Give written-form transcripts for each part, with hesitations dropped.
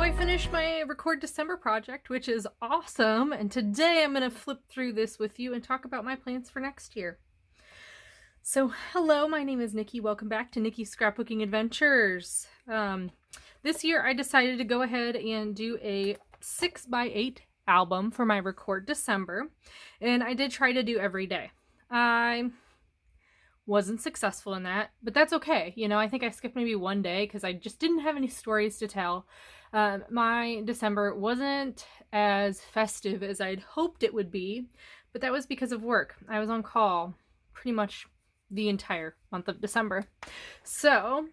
I finished my Record December project, which is awesome, and today I'm going to flip through this with you and talk about my plans for next year. So, hello, my name is Nikki. Welcome back to Nikki's Scrapbooking Adventures. This year I decided to go ahead and do a 6x8 album for my Record December, and I did try to do every day. I wasn't successful in that, but that's okay. You know, I think I skipped maybe one day because I just didn't have any stories to tell. My December wasn't as festive as I'd hoped it would be, but that was because of work. I was on call pretty much the entire month of December. So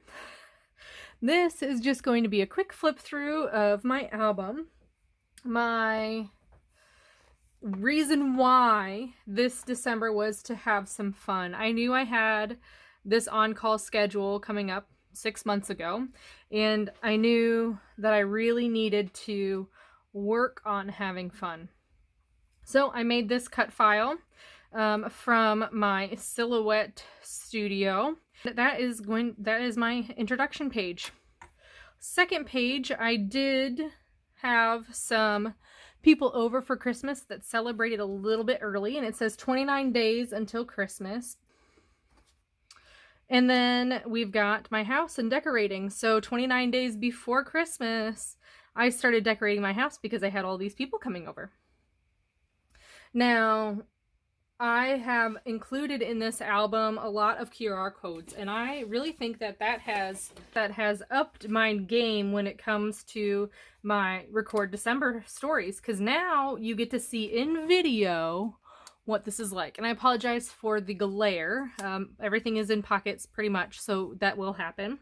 this is just going to be a quick flip through of my album. My reason why this December was to have some fun. I knew I had this on-call schedule coming up 6 months ago, and I knew that I really needed to work on having fun. So I made this cut file from my Silhouette studio. That is my introduction page. Second page, I did have some people over for Christmas that celebrated a little bit early, and it says 29 days until Christmas. And then we've got my house and decorating. So 29 days before Christmas, I started decorating my house because I had all these people coming over. Now, I have included in this album a lot of QR codes, and I really think that has upped my game when it comes to my Record December stories, because now you get to see in video what this is like. And I apologize for the glare. Everything is in pockets pretty much, so that will happen.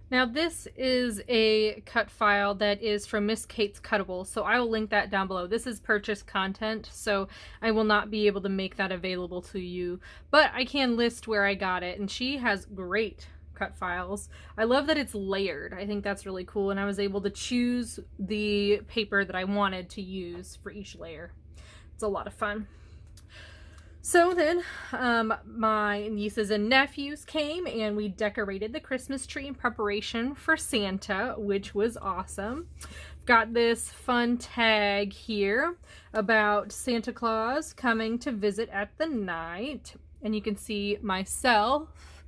Now this is a cut file that is from Miss Kate's Cuttable, so I will link that down below. This is purchased content, so I will not be able to make that available to you, but I can list where I got it, and she has great cut files. I love that it's layered. I think that's really cool, and I was able to choose the paper that I wanted to use for each layer. It's a lot of fun. So then my nieces and nephews came and we decorated the Christmas tree in preparation for Santa, which was awesome. Got this fun tag here about Santa Claus coming to visit at the night. And you can see myself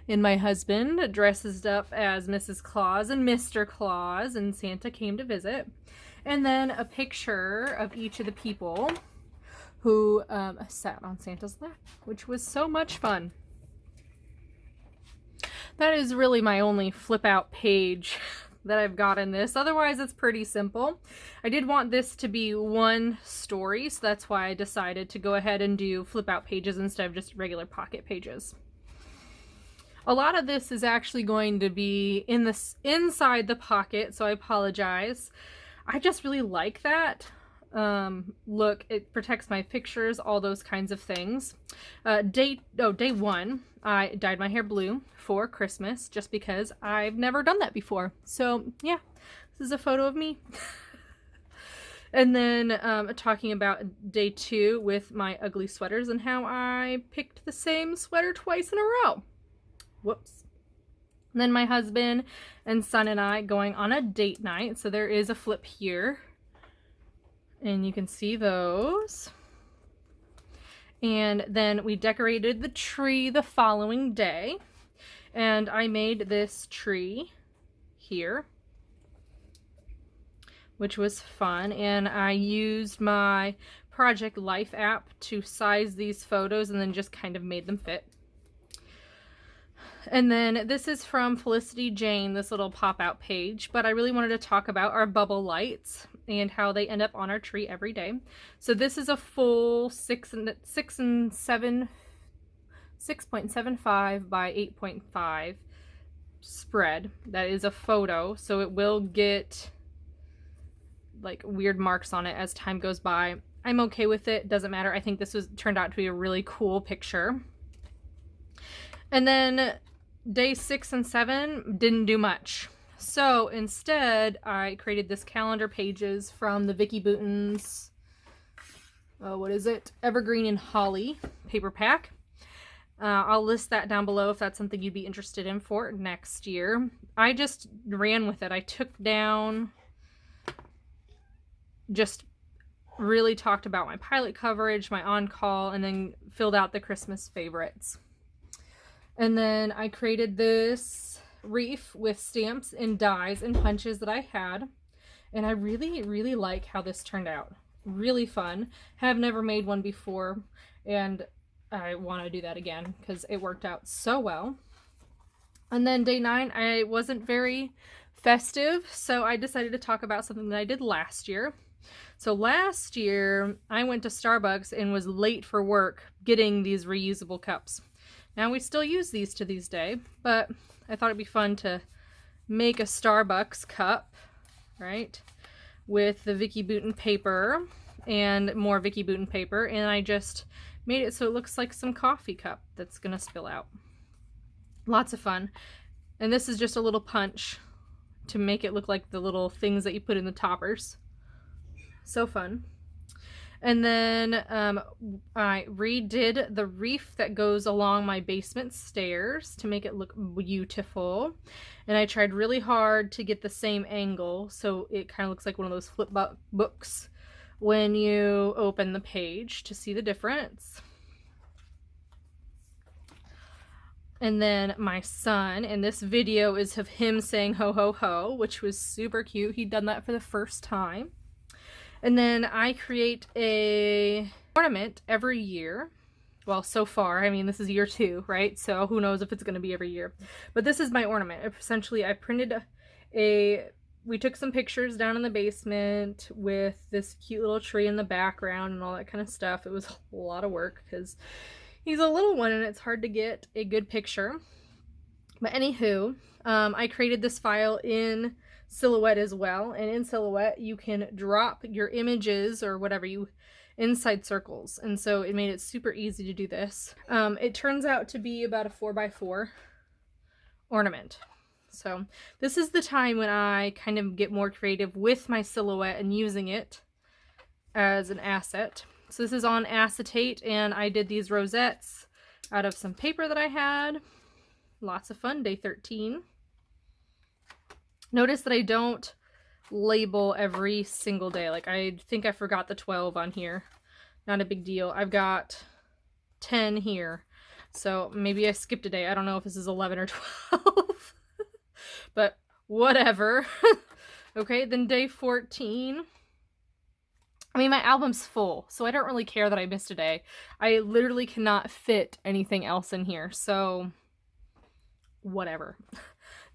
and my husband dressed up as Mrs. Claus and Mr. Claus, and Santa came to visit. And then a picture of each of the people who sat on Santa's lap, which was so much fun. That is really my only flip out page that I've got in this. Otherwise, it's pretty simple. I did want this to be one story, so that's why I decided to go ahead and do flip out pages instead of just regular pocket pages. A lot of this is actually going to be inside the pocket, so I apologize. I just really like that. Look, it protects my pictures, all those kinds of things. Day one, I dyed my hair blue for Christmas just because I've never done that before. So yeah, this is a photo of me. And then talking about day two with my ugly sweaters and how I picked the same sweater twice in a row. Whoops. And then my husband and son and I going on a date night. So there is a flip here. And you can see those. And then we decorated the tree the following day. And I made this tree here, which was fun. And I used my Project Life app to size these photos and then just kind of made them fit. And then this is from Felicity Jane, this little pop-out page, but I really wanted to talk about our bubble lights and how they end up on our tree every day. So this is a full 6.75 by 8.5 spread. That is a photo, so it will get like weird marks on it as time goes by. I'm okay with it, doesn't matter. I think this turned out to be a really cool picture. And then day 6 and 7 didn't do much. So instead, I created this calendar pages from the Vicky Bouton's, what is it? Evergreen and Holly paper pack. I'll list that down below if that's something you'd be interested in for next year. I just ran with it. I took down just really talked about my pilot coverage, my on-call, and then filled out the Christmas favorites. And then I created this wreath with stamps and dies and punches that I had. And I really, really like how this turned out. Really fun. Have never made one before, and I want to do that again because it worked out so well. And then day 9, I wasn't very festive, so I decided to talk about something that I did last year. So last year, I went to Starbucks and was late for work getting these reusable cups. Now we still use these to this day, but I thought it'd be fun to make a Starbucks cup, right, with the Vicki Boutin paper and more Vicki Boutin paper, and I just made it so it looks like some coffee cup that's gonna spill out. Lots of fun. And this is just a little punch to make it look like the little things that you put in the toppers. So fun. And then I redid the wreath that goes along my basement stairs to make it look beautiful. And I tried really hard to get the same angle so it kind of looks like one of those flip books when you open the page to see the difference. And then my son, and this video is of him saying ho ho ho, which was super cute. He'd done that for the first time. And then I create a ornament every year. Well, so far, I mean, this is year 2, right? So who knows if it's going to be every year. But this is my ornament. Essentially, I printed we took some pictures down in the basement with this cute little tree in the background and all that kind of stuff. It was a lot of work because he's a little one and it's hard to get a good picture. But anywho, I created this file in Silhouette as well, and in Silhouette you can drop your images or whatever you inside circles, and so it made it super easy to do this. It turns out to be about a 4x4 ornament. So this is the time when I kind of get more creative with my Silhouette and using it as an asset. So this is on acetate, and I did these rosettes out of some paper that I had. Lots of fun. Day 13. Notice that I don't label every single day. Like, I think I forgot the 12 on here. Not a big deal. I've got 10 here. So maybe I skipped a day. I don't know if this is 11 or 12. But whatever. Okay, then day 14. I mean, my album's full, so I don't really care that I missed a day. I literally cannot fit anything else in here, so whatever.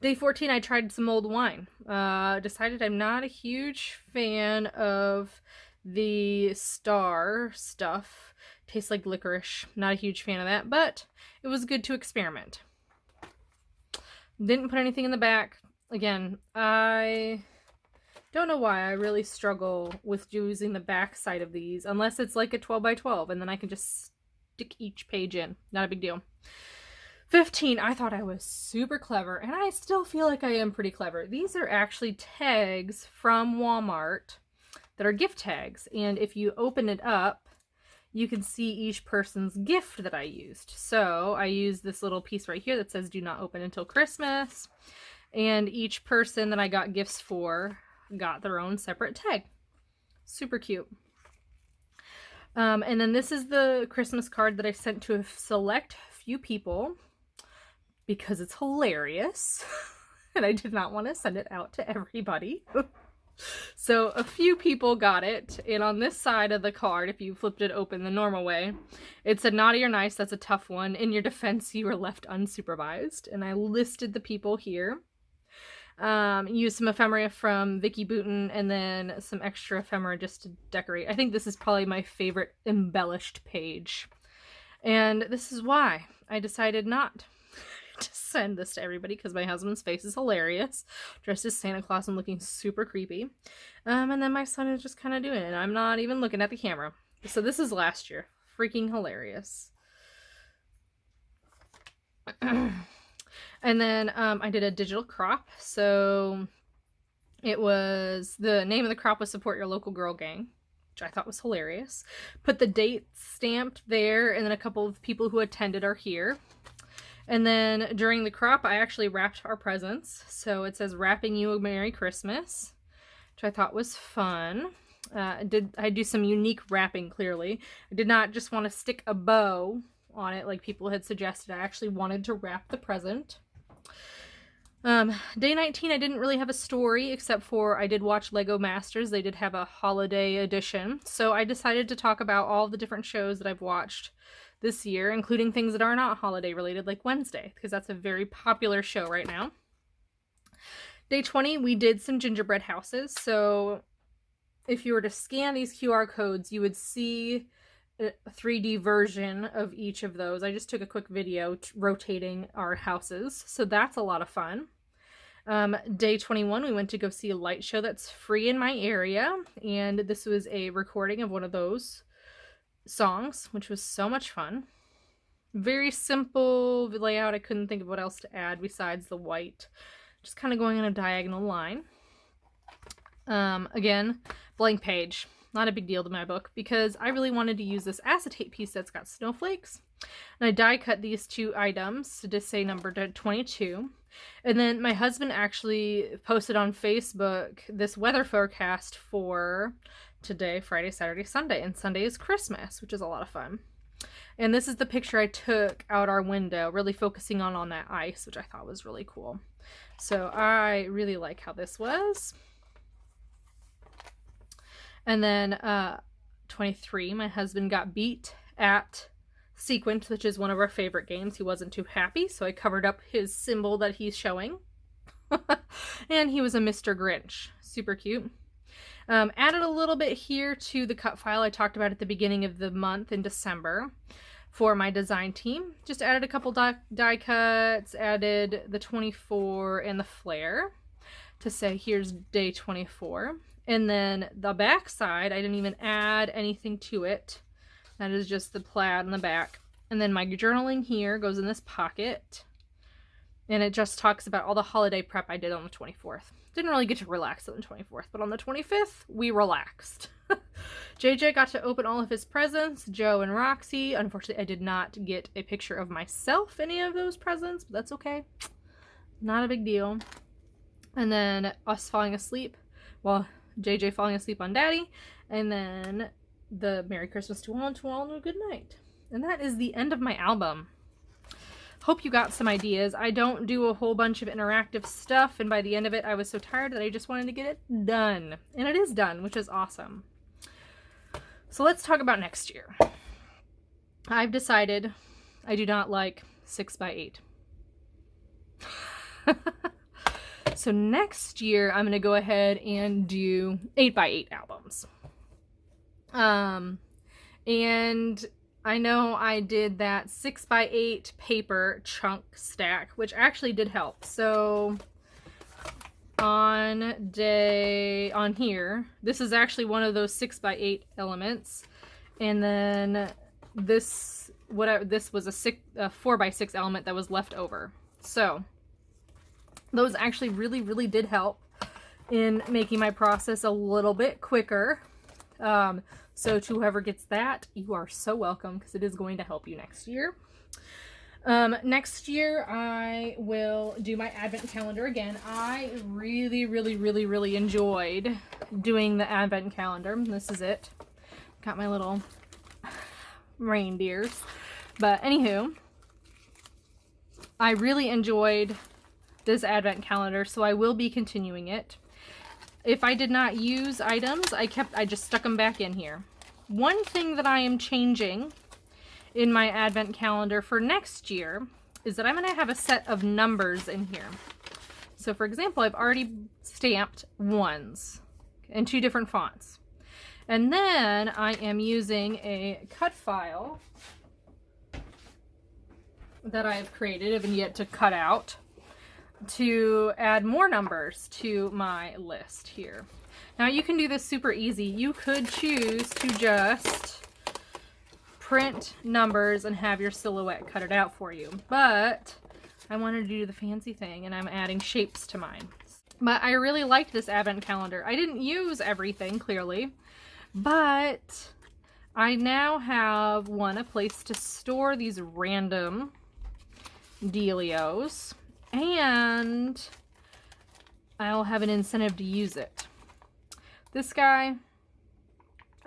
Day 14, I tried some mulled wine. Decided I'm not a huge fan of the Star stuff. Tastes like licorice. Not a huge fan of that, but it was good to experiment. Didn't put anything in the back. Again, I don't know why I really struggle with using the back side of these, unless it's like a 12x12, and then I can just stick each page in. Not a big deal. 15, I thought I was super clever, and I still feel like I am pretty clever. These are actually tags from Walmart that are gift tags, and if you open it up, you can see each person's gift that I used. So I used this little piece right here that says do not open until Christmas, and each person that I got gifts for got their own separate tag. Super cute. And then this is the Christmas card that I sent to a select few people because it's hilarious and I did not want to send it out to everybody. So a few people got it, and on this side of the card, if you flipped it open the normal way, it said naughty or nice. That's a tough one. In your defense, you were left unsupervised. And I listed the people here. Used some ephemera from Vicki Boutin and then some extra ephemera just to decorate. I think this is probably my favorite embellished page. And this is why I decided not to send this to everybody, because my husband's face is hilarious, dressed as Santa Claus and looking super creepy. And then my son is just kind of doing it. I'm not even looking at the camera. So this is last year. Freaking hilarious. And then I did a digital crop. So it was, the name of the crop was Support Your Local Girl Gang, which I thought was hilarious. Put the date stamped there, and then a couple of people who attended are here. And then during the crop, I actually wrapped our presents. So it says, wrapping you a Merry Christmas, which I thought was fun. I do some unique wrapping, clearly. I did not just want to stick a bow on it like people had suggested. I actually wanted to wrap the present. Day 19, I didn't really have a story, except for I did watch Lego Masters. They did have a holiday edition. So I decided to talk about all the different shows that I've watched this year, including things that are not holiday related, like Wednesday, because that's a very popular show right now. Day 20, we did some gingerbread houses. So if you were to scan these QR codes, you would see a 3D version of each of those. I just took a quick video rotating our houses, so that's a lot of fun. Day 21, we went to go see a light show that's free in my area, and this was a recording of one of those songs, which was so much fun. Very simple layout. I couldn't think of what else to add besides the white. Just kind of going on a diagonal line. Again, blank page. Not a big deal to my book because I really wanted to use this acetate piece that's got snowflakes. And I die cut these two items to just say number 22. And then my husband actually posted on Facebook this weather forecast for today, Friday, Saturday, Sunday. And Sunday is Christmas, which is a lot of fun. And this is the picture I took out our window, really focusing on that ice, which I thought was really cool. So I really like how this was. And then 23, my husband got beat at Sequent, which is one of our favorite games. He wasn't too happy, so I covered up his symbol that he's showing. And he was a Mr. Grinch. Super cute. Added a little bit here to the cut file I talked about at the beginning of the month in December for my design team. Just added a couple die cuts, added the 24 and the flare to say here's day 24. And then the back side, I didn't even add anything to it. That is just the plaid in the back. And then my journaling here goes in this pocket. And it just talks about all the holiday prep I did on the 24th. Didn't really get to relax on the 24th, but on the 25th, we relaxed. JJ got to open all of his presents, Joe and Roxy. Unfortunately, I did not get a picture of myself any of those presents, but that's okay. Not a big deal. And then us falling asleep. Well, JJ falling asleep on Daddy, and then the Merry Christmas to all and a good night. And that is the end of my album. Hope you got some ideas. I don't do a whole bunch of interactive stuff, and by the end of it, I was so tired that I just wanted to get it done. And it is done, which is awesome. So let's talk about next year. I've decided I do not like 6x8. So next year, I'm going to go ahead and do 8x8 albums. And I know I did that 6x8 paper chunk stack, which actually did help. So on here, this is actually one of those 6x8 elements. And then this was a 4x6 element that was left over. So those actually really, really did help in making my process a little bit quicker. So to whoever gets that, you are so welcome because it is going to help you next year. Next year, I will do my advent calendar again. I really, really, really, really enjoyed doing the advent calendar. This is it. Got my little reindeers. But anywho, I really enjoyed this advent calendar, so I will be continuing it. If I did not use items, I just stuck them back in here. One thing that I am changing in my advent calendar for next year is that I'm going to have a set of numbers in here. So for example, I've already stamped ones in 2 different fonts. And then I am using a cut file that I've created and yet to cut out to add more numbers to my list here. Now you can do this super easy. You could choose to just print numbers and have your silhouette cut it out for you, but I wanted to do the fancy thing and I'm adding shapes to mine. But I really liked this advent calendar. I didn't use everything, clearly, but I now have a place to store these random dealios. And I'll have an incentive to use it. This guy,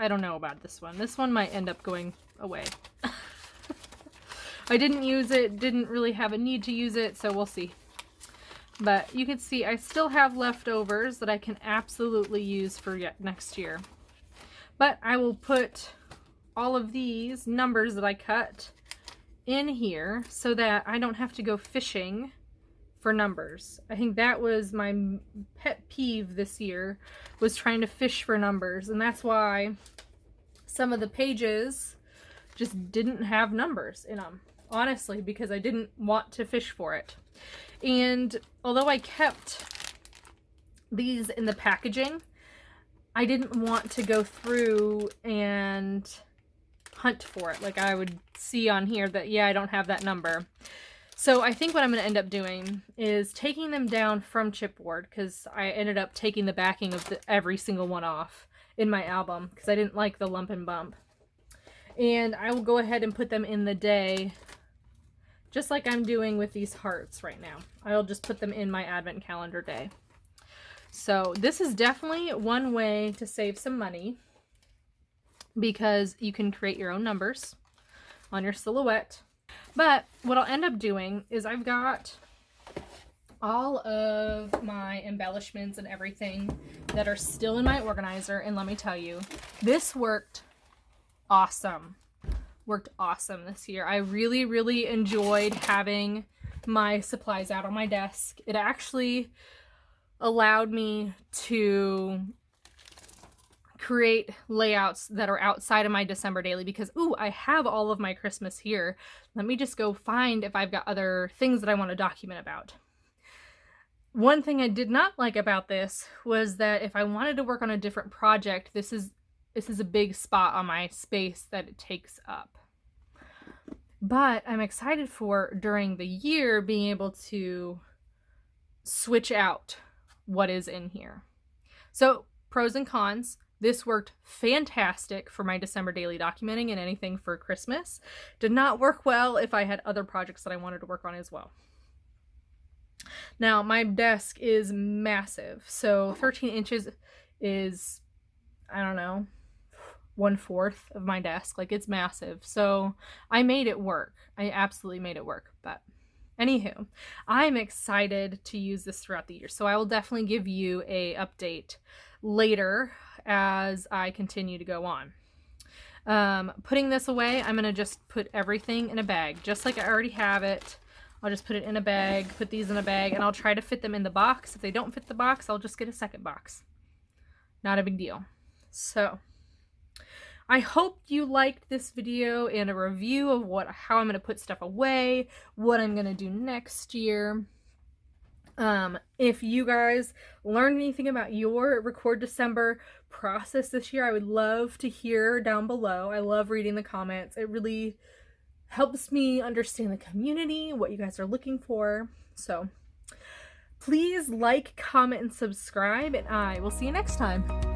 I don't know about this one. This one might end up going away. I didn't use it, didn't really have a need to use it, so we'll see. But you can see I still have leftovers that I can absolutely use for next year. But I will put all of these numbers that I cut in here so that I don't have to go fishing for numbers. I think that was my pet peeve this year, was trying to fish for numbers, and that's why some of the pages just didn't have numbers in them, honestly, because I didn't want to fish for it. And although I kept these in the packaging, I didn't want to go through and hunt for it. Like I would see on here that, yeah, I don't have that number. So I think what I'm going to end up doing is taking them down from chipboard, because I ended up taking the backing of every single one off in my album because I didn't like the lump and bump. And I will go ahead and put them in the day, just like I'm doing with these hearts right now. I'll just put them in my advent calendar day. So this is definitely one way to save some money, because you can create your own numbers on your silhouette. But what I'll end up doing is I've got all of my embellishments and everything that are still in my organizer, and let me tell you, this worked awesome. Worked awesome this year. I really, really enjoyed having my supplies out on my desk. It actually allowed me to create layouts that are outside of my December daily, because, ooh, I have all of my Christmas here. Let me just go find if I've got other things that I want to document about. One thing I did not like about this was that if I wanted to work on a different project, this is a big spot on my space that it takes up. But I'm excited for, during the year, being able to switch out what is in here. So, pros and cons. This worked fantastic for my December daily documenting and anything for Christmas. Did not work well if I had other projects that I wanted to work on as well. Now, my desk is massive. So 13 inches is, I don't know, 1/4 of my desk. Like, it's massive. So I made it work. I absolutely made it work. But anywho, I'm excited to use this throughout the year. So I will definitely give you a update later as I continue to go on. Putting this away, I'm going to just put everything in a bag, just like I already have it. I'll just put it in a bag, put these in a bag, and I'll try to fit them in the box. If they don't fit the box, I'll just get a second box. Not a big deal. So, I hope you liked this video and a review of how I'm going to put stuff away, what I'm going to do next year. If you guys learned anything about your Record December process this year, I would love to hear down below. I love reading the comments. It really helps me understand the community, what you guys are looking for. So please like, comment, and subscribe, and I will see you next time.